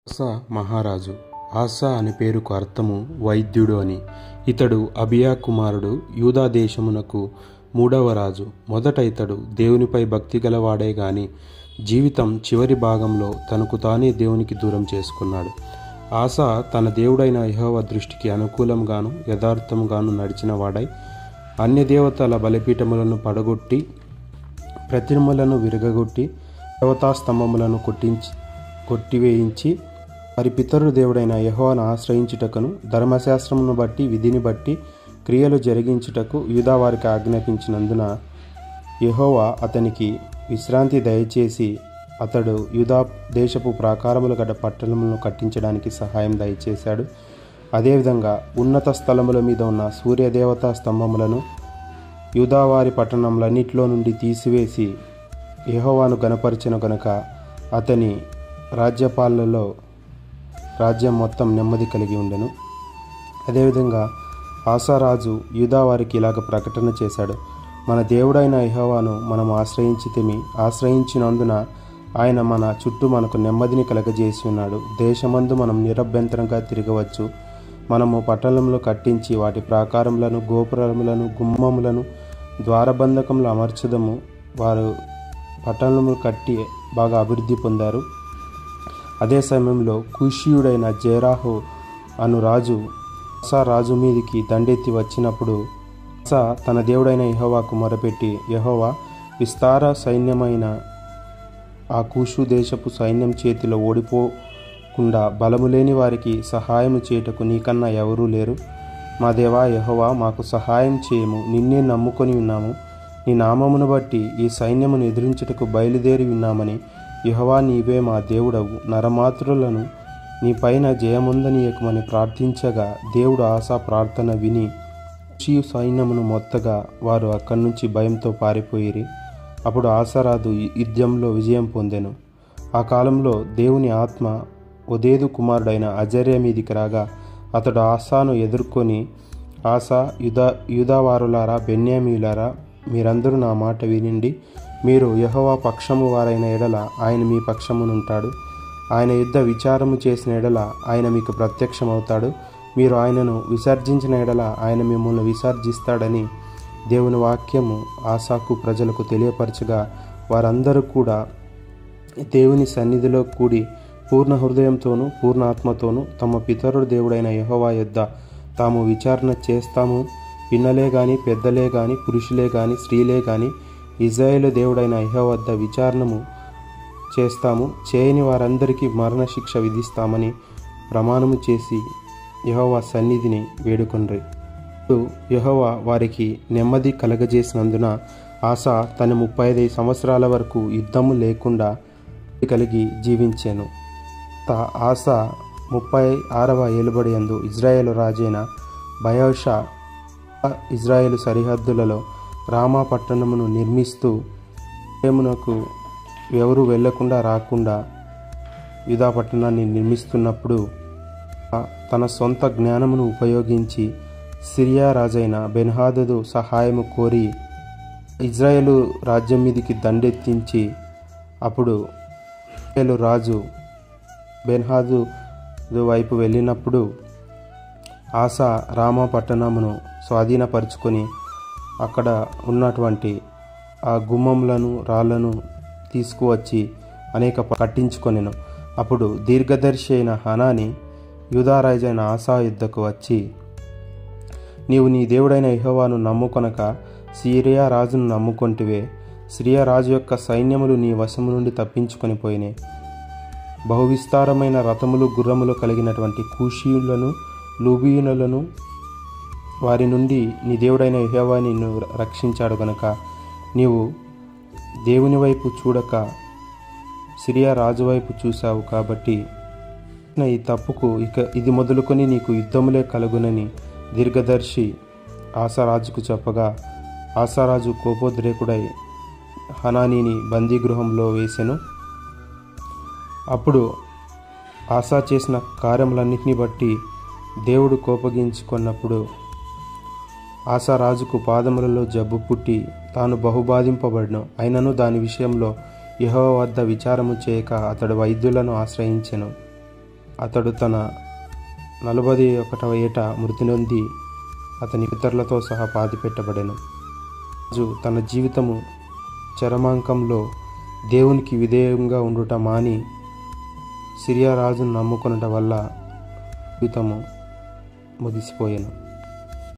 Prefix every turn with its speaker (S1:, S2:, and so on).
S1: ఆసా మహారాజు. ఆసా అనే పేరుకు అర్థము వైద్యుడు అని. ఇతడు అబియా కుమారుడు. యూదా దేశమునకు 3వ రాజు. మొదట ఇతడు దేవునిపై భక్తి గలవాడే గాని జీవితం చివరి భాగంలో తనకు తానే దేవునికి దూరం చేసుకున్నాడు. ఆసా తన దేవుడైన యెహోవా దృష్టికి అనుకూలంగాను యథార్థముగాను నడిచిన వాడై అన్య దేవతల బలిపీఠములను పడగొట్టి ప్రతిమలను విరగగొట్టి దేవతా స్తంభములను కొట్టివేయించి వారి పితరుల దేవుడైన యెహోవాను ఆశ్రయించుటకును ధర్మశాస్త్రమును బట్టి విధిని బట్టి క్రియలు జరిగించుటకు యూదా వారికి ఆజ్ఞాపించినందున యెహోవా అతనికి విశ్రాంతి దయచేసి అతడు యూదా దేశపు ప్రాకారముల గడ్డ పట్టణములను కట్టించడానికి సహాయం దయచేశాడు. అదేవిధంగా ఉన్నత స్థలముల మీద ఉన్న సూర్యదేవతా స్తంభములను యూదావారి పట్టణములన్నిటిలో నుండి తీసివేసి యెహోవాను గణపరిచిన గనుక అతని రాజ్యపాలలో రాజ్యం మొత్తం నెమ్మది కలిగి ఉండెను. అదేవిధంగా ఆసారాజు యూదావారికి ఇలాగ ప్రకటన చేశాడు: మన దేవుడైన యెహోవాను మనం ఆశ్రయించినందున ఆయన మన చుట్టూ మనకు నెమ్మదిని కలగజేసి ఉన్నాడు. దేశమందు మనం నిరభ్యంతరంగా తిరగవచ్చు. మనము పట్టణములు కట్టించి వాటి ప్రాకారములను గోపురములను గుమ్మములను ద్వారబంధకములు అమర్చదము. వారు పట్టణములు కట్టి బాగా అభివృద్ధి పొందారు. అదే సమయంలో కూషీయుడైన జెరాహు అను రాజు ఆసా రాజు మీదికి దండెత్తి వచ్చినప్పుడు ఆసా తన దేవుడైన యెహోవాకు మొరపెట్టి, యెహోవా, విస్తార సైన్యమైన ఆ కూషు దేశపు సైన్యం చేతిలో ఓడిపోకుండా బలము లేని వారికి సహాయము చేయుటకు నీకన్నా ఎవరూ లేరు. మా దేవా యెహోవా, మాకు సహాయం చేయము. నిన్నే నమ్ముకొని ఉన్నాము. నీ నామమును బట్టి ఈ సైన్యమును ఎదిరించుటకు బయలుదేరి ఉన్నామని యెహోవా, నీవే మా దేవుడవు. నరమాతృలను నీ పైన జయముందనీయకమని ప్రార్థించగా దేవుడు ఆసా ప్రార్థన విని కూషీ సైన్యమును మొత్తగా వారు అక్కడి నుంచి భయంతో పారిపోయిరి. అప్పుడు ఆసారాజు యుద్ధంలో విజయం పొందెను. ఆ కాలంలో దేవుని ఆత్మ ఒదేదు కుమారుడైన అజర్య మీదికి రాగా అతడు ఆసాను ఎదుర్కొని, ఆసా, యూదావారులారా, బెన్యామీయులారా, మీరందరూ నా మాట వినండి. మీరు యెహోవా పక్షము వారైన ఎడల ఆయన మీ పక్షమునుంటాడు. ఆయన యుద్ధ విచారము చేసిన ఎడల ఆయన మీకు ప్రత్యక్షమవుతాడు. మీరు ఆయనను విసర్జించిన ఎడల ఆయన మిమ్మల్ని విసర్జిస్తాడని దేవుని వాక్యము ఆసాకు ప్రజలకు తెలియపరచగా వారందరూ కూడా దేవుని సన్నిధిలో కూడి పూర్ణ హృదయంతోనూ పూర్ణ ఆత్మతోనూ తమ పితరుడు దేవుడైన యెహోవా యొద్ద తాము విచారణ చేస్తాము. పిన్నలే గాని పెద్దలే గాని పురుషులే గాని స్త్రీలే గాని ఇజ్రాయేలు దేవుడైన యెహోవా వద్ద విచారణము చేస్తాము. చేయని వారందరికీ మరణశిక్ష విధిస్తామని ప్రమాణము చేసి యెహోవా సన్నిధిని వేడుకొండ్రి. యెహోవా వారికి నెమ్మది కలగజేసినందున ఆసా తన 35 సంవత్సరాల వరకు యుద్ధము లేకుండా కలిగి జీవించెను. ఆసా 36వ ఏలుబడి యందు ఇజ్రాయేలు రాజైన బయషా ఇజ్రాయేలు సరిహద్దులలో రామా పట్టణమును నిర్మిస్తూ ఏమునకు ఎవరు వెళ్లకుండా రాకుండా యూదా పట్టణాన్ని నిర్మిస్తున్నప్పుడు తన సొంత జ్ఞానమును ఉపయోగించి సిరియా రాజైన బెన్హాదదు సహాయము కోరి ఇజ్రాయేలు రాజ్యం మీదికి దండెత్తించి అప్పుడు ఇజ్రాయేలు రాజు బెన్హాదదు వైపు వెళ్ళినప్పుడు ఆసా రామా పట్టణమును స్వాధీనపరుచుకొని అక్కడ ఉన్నటువంటి ఆ గుమ్మములను రాళ్లను తీసుకువచ్చి అనేక కట్టించుకొనెను. అప్పుడు దీర్ఘదర్శి అయిన హనాని యూదారాజైన ఆసా యుద్ధకు వచ్చి, నీవు నీ దేవుడైన యెహోవాను నమ్ముకొనక సిరియా రాజును నమ్ముకొంటివే. సిరియా రాజు యొక్క సైన్యములు నీ వశము నుండి తప్పించుకొని పోయినాయి. బహువిస్తారమైన రథములు గుర్రములు కలిగినటువంటి కూషీయులను లూబీయులను వారి నుండి నీ దేవుడైన యెహోవా నిన్ను రక్షించాడు గనుక నీవు దేవుని వైపు చూడక సిరియా రాజు వైపు చూశావు. కాబట్టి ఈ తప్పుకు ఇక ఇది మొదలుకొని నీకు యుద్ధములే కలుగునని దీర్ఘదర్శి ఆసారాజుకు చెప్పగా ఆసారాజు కోపోద్రేకుడై హనానీని బందీగృహంలో వేసెను. అప్పుడు ఆసా చేసిన కార్యములన్నింటినీ బట్టి దేవుడు కోపగించుకున్నప్పుడు ఆసారాజుకు పాదములలో జబ్బు పుట్టి తాను బహుబాధింపబడను. అయినను దాని విషయంలో యెహోవా వద్ద విచారము చేయక అతడు వైద్యులను ఆశ్రయించెను. అతడు తన 41వ ఏట మృతి నొంది అతని పితరులతో సహా పాతిపెట్టబడెను. రాజు తన జీవితము చరమాంకంలో దేవునికి విధేయంగా ఉండుట మాని సిరియా రాజును నమ్ముకొనుట వల్ల జీవితము ముగిసిపోయెను.